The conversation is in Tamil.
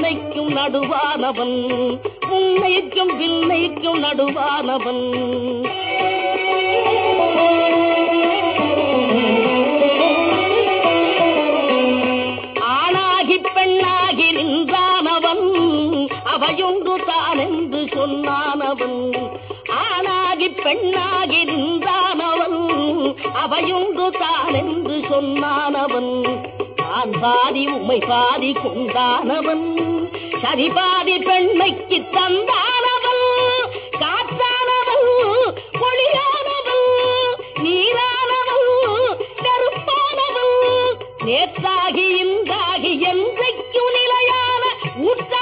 பிள்ளைக்கும் நடுவானவன், உன்னைக்கும் பிள்ளைக்கும் நடுவானவன். ஆணாகி பெண்ணாகி நின்றானவன், அவையொன்று தான் என்று சொன்னானவன். ஆணாகி பெண்ணாகி நின்றானவன், அவையொன்று தான் என்று சொன்னானவன். நான் பாதி உமை பாதி கொண்டானவன், சரி பாதி பெண்மைக்கு தந்தானவன். காற்றானவன், ஒளியானவன், நீரானவன், நெருப்பானவன், நேற்றாகி இன்றாகி என்றைக்கும் நிலையான ஊற்ற